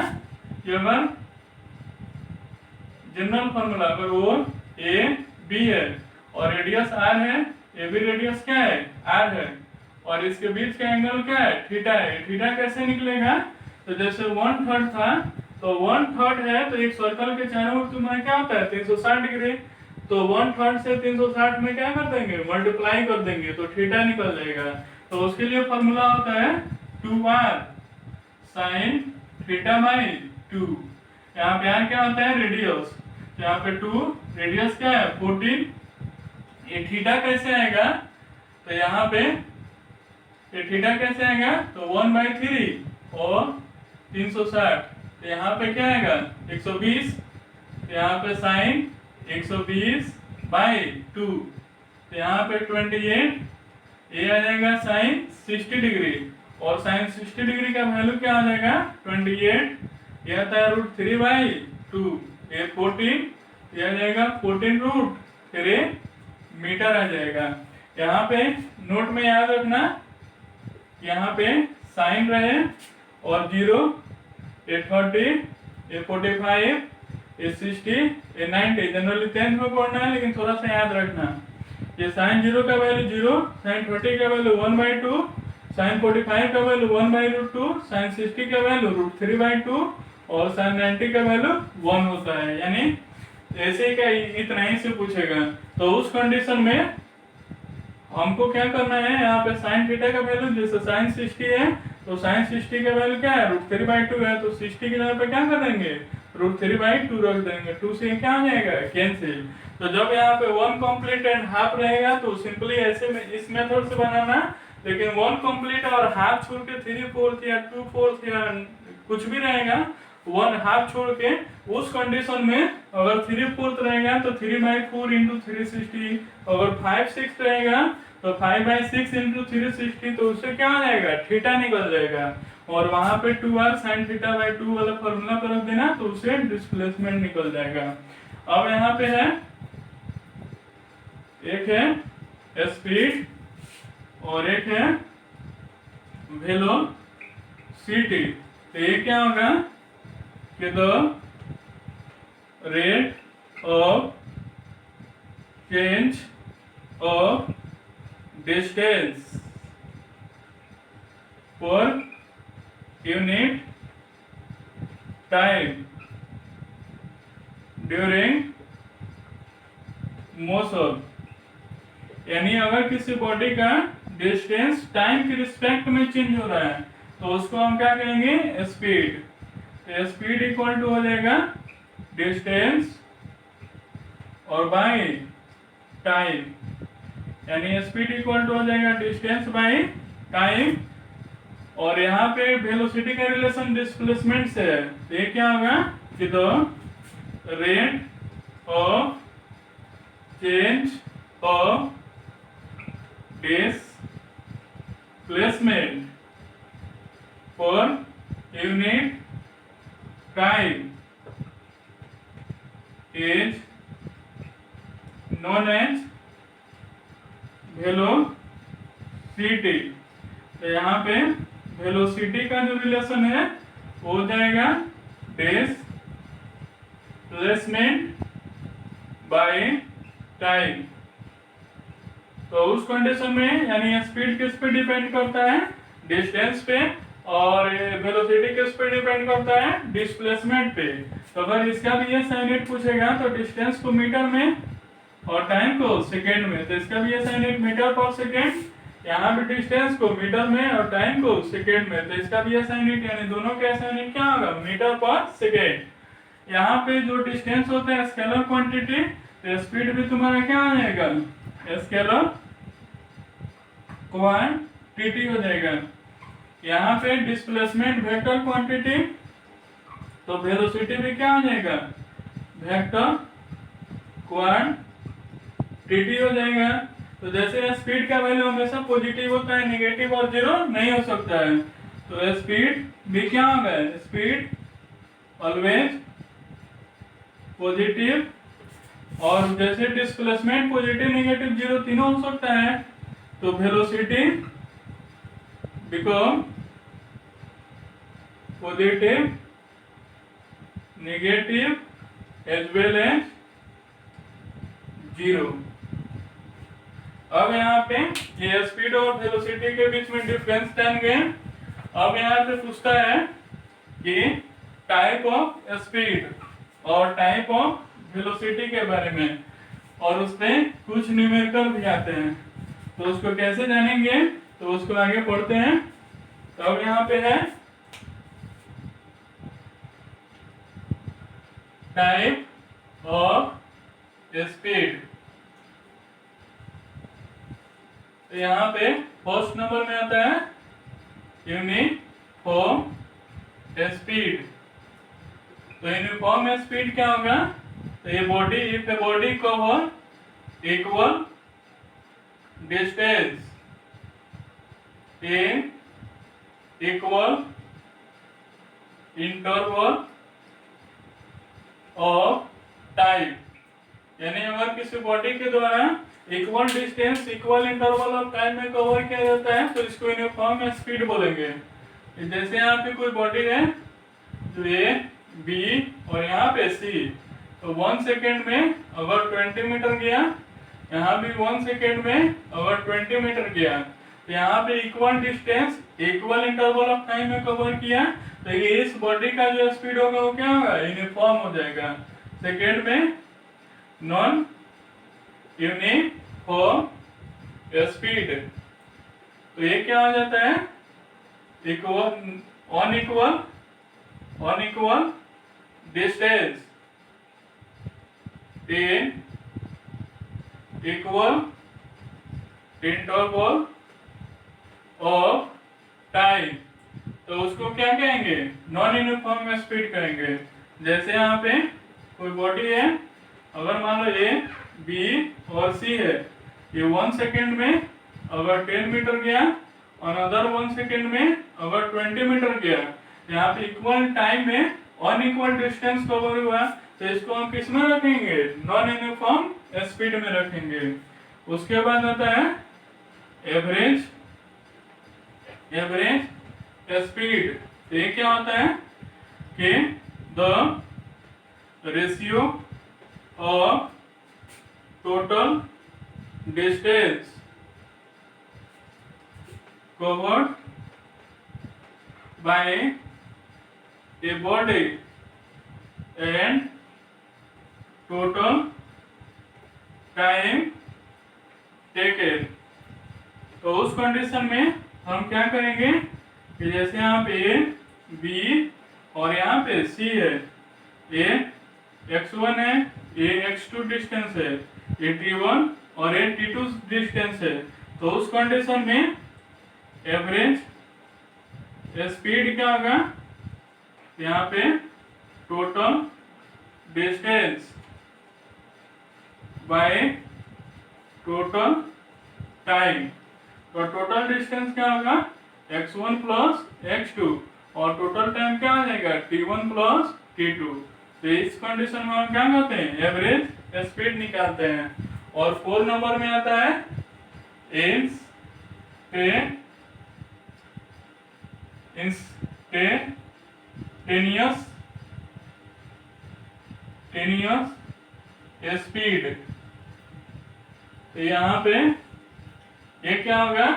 कि अगर जनरल फॉर्मूला अगर वो ए बी है और रेडियस r है, ये भी रेडियस क्या है r है, और इसके बीच का एंगल क्या है थीटा है। थीटा कैसे निकलेगा, तो जैसे 1/3 था तो 1/3 है तो एक सर्कल के चारों ओर तुम्हारा क्या होता है 360 डिग्री, तो 1/3 से 360 में क्या कर देंगे मल्टीप्लाई कर देंगे तो थीटा निकल जाएगा। तो उसके लिए फॉर्मूला होता है 2r sin θ/2। यहाँ पे r क्या होता है रेडियस, यहाँ पे 2 रेडियस क्या है 14। ये थीटा कैसे आएगा, तो यहाँ पे ये थीटा कैसे आएगा, तो 1/3 और 360, तो यहाँ पे क्या आएगा 120, तो यहाँ पे साइन 120/2, तो यहाँ पे 28, ये आ जाएगा साइन 60 डिग्री, और साइन 60 डिग्री का वैल्यू क्या आ जाएगा 28, ये आता है √3/2, ये 14, ये आ जाएगा 14√3 मीटर आ जाएगा। यहाँ पे नोट में याद रखना, यहाँ पे साइन रहे और 0, ये 30, ये 45, ये 60, ये 90, जनरली 10 में पढ़ना है लेकिन थोड़ा सा याद रखना। ये साइन 0 का वैल्यू 0, साइन 30 का वैल्यू 1/2, साइन 45 का वैल्यू 1/√2, साइन 60 का वैल्यू √3/2 और साइन 90 का वैल्यू 1 होता है। यानी ऐसे का इतना ही से पूछेगा। तो उस कंडीशन में हमको क्या करना है, यहाँ पे साइन थीटा का वैल्यू जैसे साइन 60 है तो साइन 60 का वैल्यू क्या है √3/2 है, तो 60 की जगह पे क्या कर देंगे √3/2 रख देंगे, 2 से क्या आ जाएगा कैंसिल। तो जब यहाँ पे 1 कंप्लीट एंड हाफ रहेगा तो सिंपली ऐसे में इस मेथड से बनाना, लेकिन 1 कंप्लीट और हाफ छोड़ के 3/4 या 2/4 या कुछ भी रहेगा, 1 हाफ छोड़ के उस कंडीशन में अगर 3/4 रहेगा तो 3/4 इंटू 360, अगर 5/6 रहेगा तो 5/6 इंटू 360, तो उससे क्या आ जाएगा थीटा निकल जाएगा, और वहां पे 2r sin θ/2 वाला फॉर्मूला पर रख देना तो उससे डिस्प्लेसमेंट निकल जाएगा। अब यहाँ पे है एक है स्पीड और एक है वेलोसिटी। तो ये क्या होगा कि the rate of change of distance per unit time during motion। यानी अगर किसी बॉडी का डिस्टेंस टाइम के रिस्पेक्ट में चेंज हो रहा है तो उसको हम क्या कहेंगे, स्पीड। तो स्पीड इक्वल टू हो जाएगा डिस्टेंस और बाय टाइम, यानी स्पीड इक्वल टू हो जाएगा डिस्टेंस बाय टाइम। और यहाँ पे वेलोसिटी का रिलेशन डिस्प्लेसमेंट से है, तो ये क्या होगा कि the rate of change of displacement per unit time is known as velocity। तो यहाँ पे वेलोसिटी का जो रिलेशन है वो हो जाएगा डिस्प्लेसमेंट बाय टाइम। तो उस कंडीशन में यानी स्पीड किस पे डिपेंड करता है, डिस्टेंस पे, और वेलोसिटी किस पे डिपेंड करता है, डिस्प्लेसमेंट पे। तो अगर इसका भी ये साइनेट पूछेगा तो डिस्टेंस को मीटर में और टाइम को सेकेंड में, तो इसका भी ये साइनेट मीटर पर सेकेंड, यहाँ भी डिस्टेंस को मीटर में और टाइम को सेकेंड में, तो इसका भी ये साइनेट, यानी दोनों का साइनेट क्या होगा, मीटर पर सेकेंड। यहाँ पे जो डिस्टेंस होता है स्केलर क्वांटिटी, तो स्पीड भी तुम्हारा क्या आ जाएगा, स्केलर क्वांटिटी हो जाएगा। यहाँ पे डिस्प्लेसमेंट वेक्टर क्वांटिटी, तो वेलोसिटी भी क्या हो जाएगा, वेक्टर क्वांटिटी हो जाएगा। तो जैसे स्पीड का वैल्यू हमेशा पॉजिटिव होता है, नेगेटिव और जीरो नहीं हो सकता है, तो स्पीड भी क्या होगा, स्पीड ऑलवेज पॉजिटिव। और जैसे डिस्प्लेसमेंट पॉजिटिव नेगेटिव जीरो तीनों हो सकता है, तो velocity become positive negative as well as zero. अब यहाँ पे ये स्पीड और वेलोसिटी के बीच में डिफरेंस जान गए। अब यहाँ पे पूछता है कि टाइप ऑफ स्पीड और टाइप ऑफ वेलोसिटी के बारे में, और उसमें कुछ न्यूमेरिकल भी आते हैं, तो उसको कैसे जानेंगे, तो उसको आगे पढ़ते हैं। तो अब यहाँ पे है टाइप ऑफ स्पीड। तो यहाँ पे फर्स्ट नंबर में आता है यूनिफॉर्म स्पीड। तो यूनिफॉर्म स्पीड क्या होगा, तो ये body, if A body cover equal distance in equal interval of time, यानी अगर किसी बॉडी के द्वारा equal distance equal interval of time में कवर किया जाता है तो इसको यूनिफॉर्म स्पीड बोलेंगे। जैसे यहाँ पे कोई बॉडी है जो ए बी और यहाँ पे सी, तो 1 सेकेंड में अगर 20 मीटर गया, यहाँ भी 1 सेकेंड में अगर 20 मीटर गया, तो यहाँ पे equal distance equal interval of time में कवर किया, तो ये इस बॉडी का जो स्पीड होगा वो क्या होगा, यूनिफॉर्म हो जाएगा। सेकेंड में नॉन यूनिफॉर्म स्पीड, तो ये क्या हो जाता है, equal unequal distance in equal interval of time, तो उसको क्या कहेंगे, नॉन यूनिफॉर्म स्पीड कहेंगे। जैसे यहाँ पे कोई बॉडी है, अगर मान लो ए बी और सी है, ये 1 सेकेंड में अगर 10 मीटर गया और अदर 1 सेकेंड में अगर 20 मीटर गया, यहाँ पे इक्वल टाइम में अनइक्वल डिस्टेंस कवर हुआ, तो इसको हम किस में रखेंगे, नॉन यूनिफॉर्म स्पीड में रखेंगे। उसके बाद आता है एवरेज स्पीड। ये क्या होता है कि the ratio of total distance covered by a body and total time taken। तो उस कंडीशन में हम क्या करेंगे कि जैसे यहाँ पे ए बी और यहाँ पे सी है, ए x1 है, ए x2 डिस्टेंस है, ए t1 और ए t2 डिस्टेंस है, तो उस कंडीशन में एवरेज स्पीड क्या होगा, यहाँ पे total distance by total time. तो टोटल डिस्टेंस क्या होगा x1 प्लस x2 और टोटल टाइम क्या आ जाएगा t1 प्लस t2। तो इस कंडीशन में हम क्या करते हैं एवरेज स्पीड निकालते हैं। और 4 नंबर में आता है इंस्टेंटेनियस स्पीड। तो यहाँ पे ये क्या होगा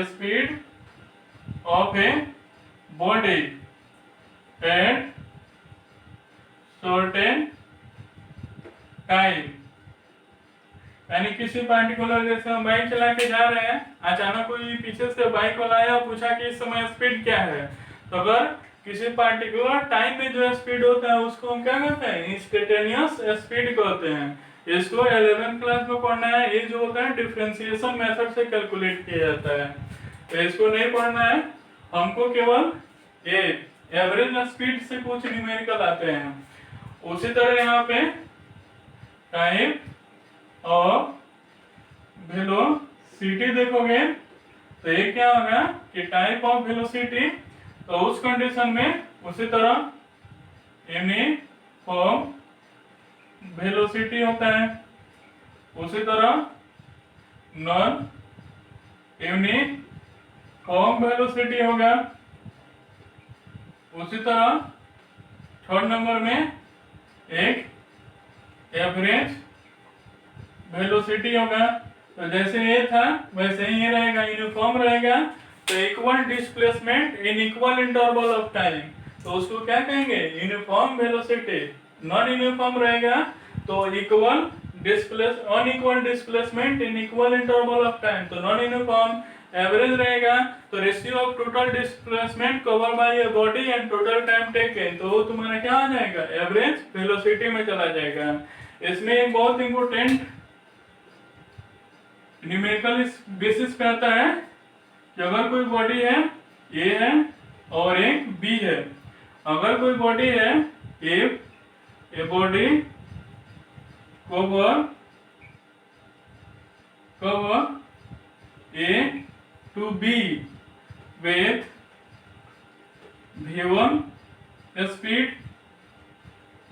speed of a body at certain time. यानी किसी पार्टिकुलर जैसे हम बाइक चला के जा रहे हैं, अचानक कोई पीछे से बाइक वाला आया और पूछा कि इस समय स्पीड क्या है, तो अगर किसी पार्टिकुलर टाइम में जो स्पीड होता है उसको हम क्या कहते हैं इंस्टेंटेनियस स्पीड कहते हैं। इसको 11th क्लास में पढ़ना है। ये जो होता है डिफरेंशिएशन मेथड से कैलकुलेट किया जाता है, तो इसको नहीं पढ़ना है हमको, केवल ये एवरेज स्पीड से कुछ न्यूमेरिकल आते हैं। उसी तरह यहाँ पे टाइम और वेलोसिटी देखोगे तो ये क्या होगा कि टाइप ऑफ वेलोसिटी, तो उस कंडीशन में उसी तरह यूनिफॉर्म वेलोसिटी होता है, उसी तरह नॉन यूनिफॉर्म वेलोसिटी होगा, उसी तरह 3rd नंबर में एक एवरेज वेलोसिटी होगा। तो जैसे ये था वैसे ही ये रहेगा, यूनिफॉर्म रहेगा। तो equal displacement in equal interval of time, तो उसको क्या कहेंगे यूनिफॉर्म वेलोसिटी। नॉन यूनिफॉर्म रहेगा तो equal unequal displacement in equal interval of time, तो नॉन यूनिफॉर्म। एवरेज रहेगा तो ratio of total displacement cover by a body and total time taken, तो वो तुम्हारा क्या आ जाएगा एवरेज वेलोसिटी में चला जाएगा। इसमें एक बहुत इंपॉर्टेंट न्यूमेरिकल इस बेसिस पे आता है कि अगर कोई बॉडी है ए है और एक बी है, अगर कोई बॉडी है a body cover A to B with v1 speed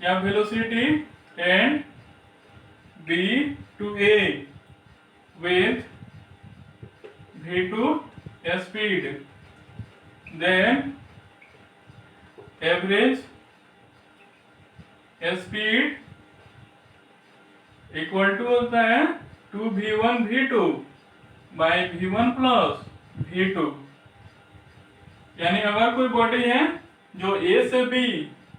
या velocity and b to a with v2 speed, then average speed equal to होता है 2v1 v2 bye v1 plus v2। यानी अगर कोई बॉडी है जो a से b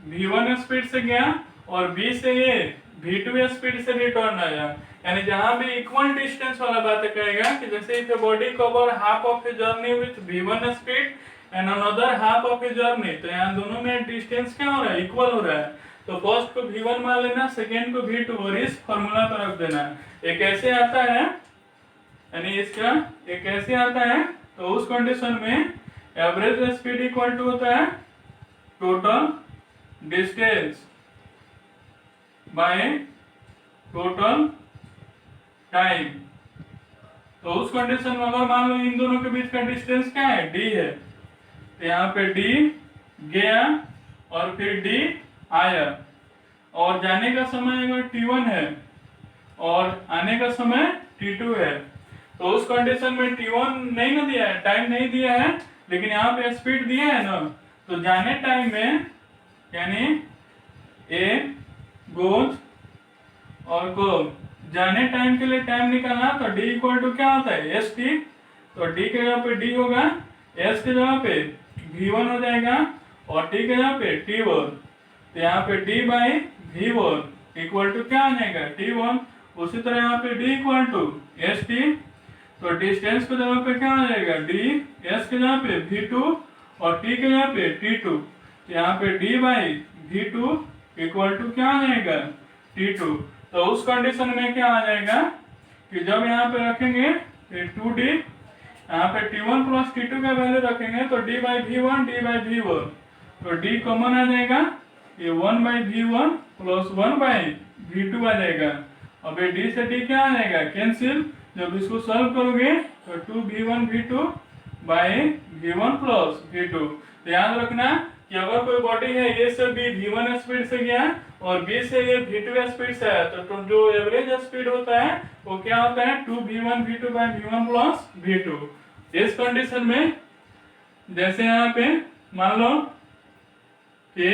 v1 स्पीड से गया और b से a v2 स्पीड से रिटर्न आया, यानी जहां भी इक्वल डिस्टेंस वाला बात कहेगा कि जैसे if A body cover half of a journey with v1 speed and another half of a journey, तो यहाँ दोनों में डिस्टेंस क्या हो रहा है इक्वल हो रहा है। तो फर्स्ट को v1 मान लेना, सेकेंड को v2 और इस फॉर्मूला पर रख देना। एक ऐसे आता है, यानी इसका एक ऐसे आता है, तो उस कंडीशन में एवरेज स्पीड इक्वल टू होता है total distance by total time. तो उस कंडीशन में अगर मान लो इन दोनों के बीच का डिस्टेंस क्या है d है, तो यहाँ पे d गया और फिर d आया, और जाने का समय अगर t1 है और आने का समय t2 है, तो उस कंडीशन में t1 नहीं ना दिया है, टाइम नहीं दिया है, लेकिन यहाँ पे स्पीड दिया है ना, तो जाने टाइम में यानी a गोज और को जाने टाइम के लिए टाइम निकालना, तो डी इक्वल टू क्या होता है एस टी। तो डी के जगह पे डी होगा, एस के जगह पे v1 हो जाएगा और टी के जगह पे t1। तो यहाँ पे d by v1 equal to क्या आ जाएगा t1। उसी तरह यहाँ पे d equal to S T. तो डिस्टेंस के जगह पे क्या आ जाएगा डी, एस के जगह पे v2 और t के जगह पे t2। तो यहाँ पे d by v2 equal to क्या आ जाएगा t2। तो उस कंडीशन में क्या आ जाएगा कि जब यहाँ पे रखेंगे 2d, यहाँ पे t1 प्लस t2 का वैल्यू रखेंगे तो d by v1 d by v1, तो d कॉमन आ जाएगा, ये 1 by v1 plus 1 by v2 आ जाएगा। अब ये d से d क्या आ जाएगा कैंसिल। जब इसको सॉल्व करोगे तो 2v1 v2 by v1 plus v2। तो याद रखना कि अगर कोई बॉडी है ए से बी v1 स्पीड से गया और बी से ये v2 स्पीड से आया, तो जो एवरेज स्पीड होता है वो क्या होता है 2v1 v2 by v1 plus v2। इस कंडीशन में जैसे यहाँ पे मान लो कि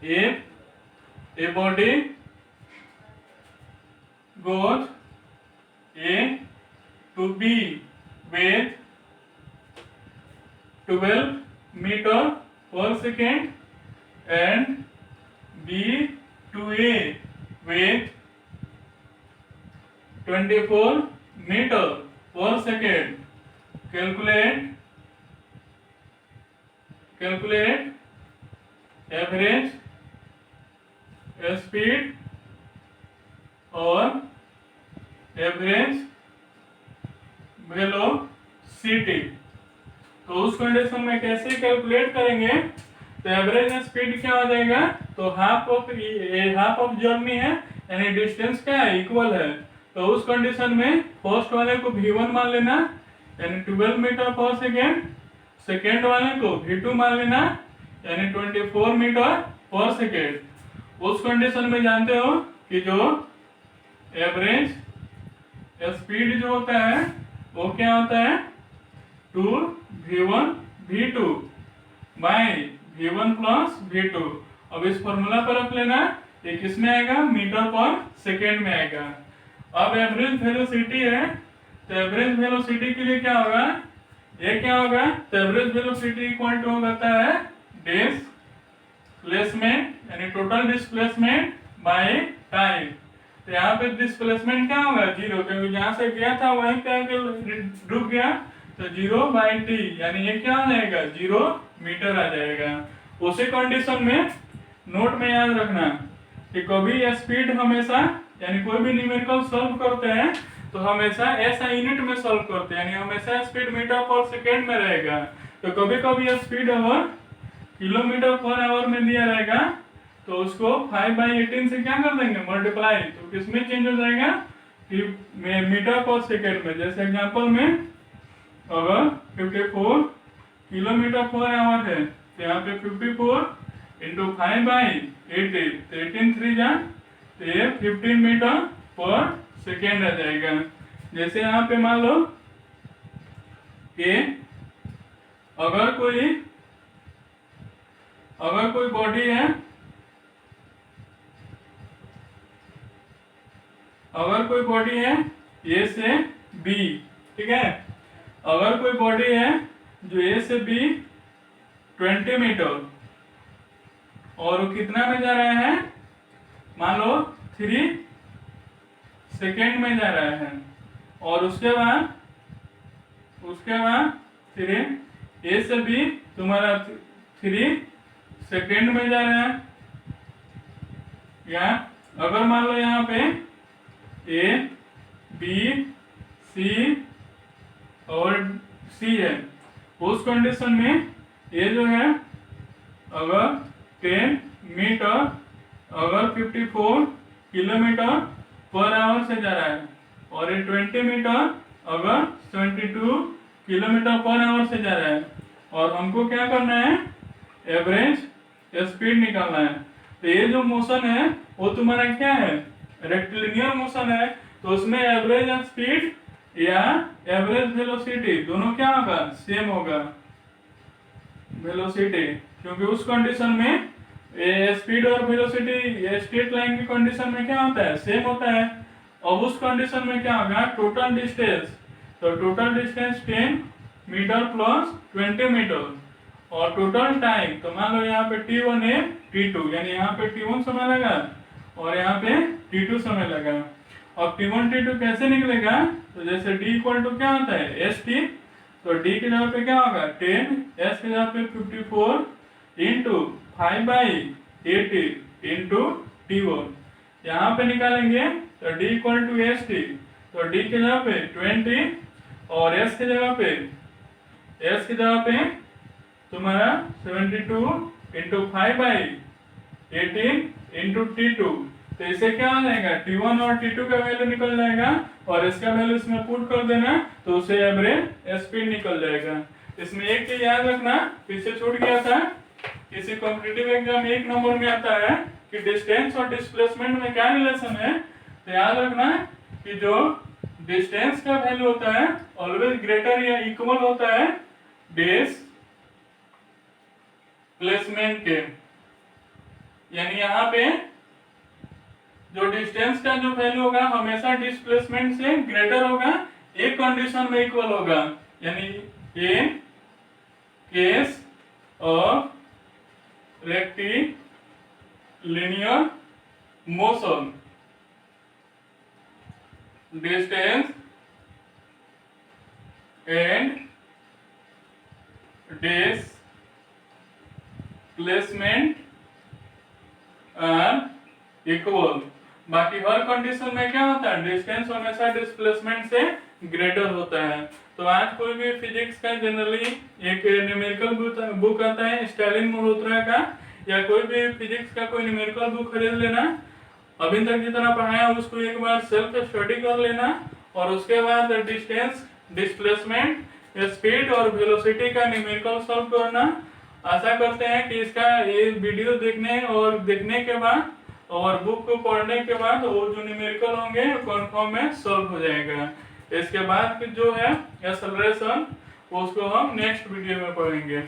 a body goes A to B with 12 meter per second and B to A with 24 meter per second. Calculate average speed और एवरेज वेलोसिटी। तो उस कंडीशन में कैसे कैलकुलेट करेंगे, तो एवरेज स्पीड क्या हो जाएगा, तो हाफ ऑफ जर्नी है यानी डिस्टेंस क्या है इक्वल है। तो उस कंडीशन में फर्स्ट वाले को v1 मान लेना यानी 12 मीटर पर सेकेंड, सेकेंड वाले को v2 मान लेना यानी 24 मीटर पर सेकेंड। उस कंडीशन में जानते हो कि जो एवरेज स्पीड जो होता है वो क्या होता है 2v1 v2 by v1 plus v2। अब इस फॉर्मूला पर रख लेना, ये किसमें आएगा मीटर पर सेकेंड में आएगा। अब एवरेज वेलोसिटी है, तो एवरेज वेलोसिटी के लिए क्या होगा, ये क्या होगा, तो एवरेज वेलोसिटी इक्वल टू होता है डिस्प्लेसमेंट यानी टोटल डिस्प्लेसमेंट बाय टाइम। तो यहाँ पे डिस्प्लेसमेंट क्या होगा जीरो, क्योंकि जहां से गया था वहीं पे आके रुक गया, तो 0 बाई टी यानी ये क्या आ जाएगा 0 मीटर आ जाएगा। उसी कंडीशन में नोट में याद रखना कि कभी स्पीड हमेशा यानी कोई भी न्यूमेरिकल सॉल्व करते हैं तो हमेशा ऐसा यूनिट में सॉल्व करते हैं, यानी हमेशा स्पीड मीटर पर सेकेंड में रहेगा। तो कभी कभी स्पीड अवर किलोमीटर पर आवर में दिया रहेगा तो उसको 5/18 से क्या कर देंगे मल्टीप्लाई, तो किसमें चेंज हो जाएगा कि मीटर पर सेकेंड में। जैसे एग्जांपल में अगर 54 किलोमीटर पर आवर है तो यहाँ पे 54 इंटू 5/18, तो 18 3 जा तो ये 15 मीटर पर सेकेंड आ जाएगा। जैसे यहाँ पे मान लो कि अगर कोई बॉडी है, अगर कोई बॉडी है ए से बी, ठीक है, अगर कोई बॉडी है जो ए से बी 20 मीटर और वो कितना में जा रहा है, मान लो 3 सेकेंड में जा रहा है, और उसके बाद 3 ए से बी तुम्हारा 3 सेकेंड में जा रहा है, या अगर मान लो यहाँ पे ए बी सी और सी है, उस कंडीशन में ये जो है अगर 10 मीटर अगर 54 किलोमीटर पर आवर से जा रहा है और ये 20 मीटर अगर 72 किलोमीटर पर आवर से जा रहा है, और हमको क्या करना है एवरेज स्पीड निकालना है। तो ये जो मोशन है वो तुम्हारा क्या है रेक्टिलिनियर मोशन है, तो उसमें एवरेज स्पीड या एवरेज वेलोसिटी दोनों क्या होगा सेम होगा वेलोसिटी, क्योंकि उस कंडीशन में ये स्पीड और वेलोसिटी स्ट्रेट लाइन की कंडीशन में क्या होता है, सेम होता है। अब उस कंडीशन में क्या होगा, टोटल डिस्टेंस, तो total distance 10 metre plus 20 metre, और टोटल टाइम, तो मान लो यहाँ पे T1 है T2, यानी यहाँ पे T1 समय लगा और यहाँ पे T2 समय लगा। अब T1 T2 कैसे निकलेगा, तो जैसे D इक्वल टू क्या होता है ST, तो D की जगह पे क्या होगा 10, S की जगह पे 54 इंटू 5/80 इंटू T1, यहाँ पे निकालेंगे तो D इक्वल टू ST, तो D की जगह पे 20 और S की जगह पे तुम्हारा 72 इंटू 5/18 इंटू T2, तो इसे क्या आ जाएगा T1 और T2 का वैल्यू निकल जाएगा और इसका वैल्यू इसमें पुट कर देना, तो उसे एवरेज स्पीड निकल जाएगा। इसमें एक चीज याद रखना, पीछे छूट गया था, किसी कॉम्पिटिटिव एग्जाम 1 नंबर में आता है कि डिस्टेंस और डिस्प्लेसमेंट में क्या रिलेशन है, तो याद रखना कि जो डिस्टेंस का वैल्यू होता है ऑलवेज ग्रेटर या इक्वल होता है डिस्प्लेसमेंट के, यानी यहाँ पे जो डिस्टेंस का जो वैल्यू होगा हमेशा डिस्प्लेसमेंट से ग्रेटर होगा, एक कंडीशन में इक्वल होगा, यानी in case of rectilinear motion distance and displacement are equal. बाकी हर कंडीशन में क्या होता है, डिस्टेंस हमेशा डिस्प्लेसमेंट से ग्रेटर होता है। तो आज कोई भी फिजिक्स का जनरली एक न्यूमेरिकल बुक आता है स्टैलिन मल्होत्रा का, या कोई भी फिजिक्स का कोई न्यूमेरिकल बुक खरीद लेना, अभी तक जितना पढ़ाया उसको एक बार सेल्फ स्टडी कर लेना, और उसके बाद डिस्टेंस, डिस्प्लेसमेंट, स्पीड और वेलोसिटी का न्यूमेरिकल सॉल्व करना। आशा करते हैं कि इसका ये वीडियो देखने के बाद और बुक को पढ़ने के बाद वो जो न्यूमेरिकल होंगे कन्फर्म में सॉल्व हो जाएगा। इसके बाद जो है एक्सेलरेशन, उसको हम नेक्स्ट वीडियो में पढ़ेंगे।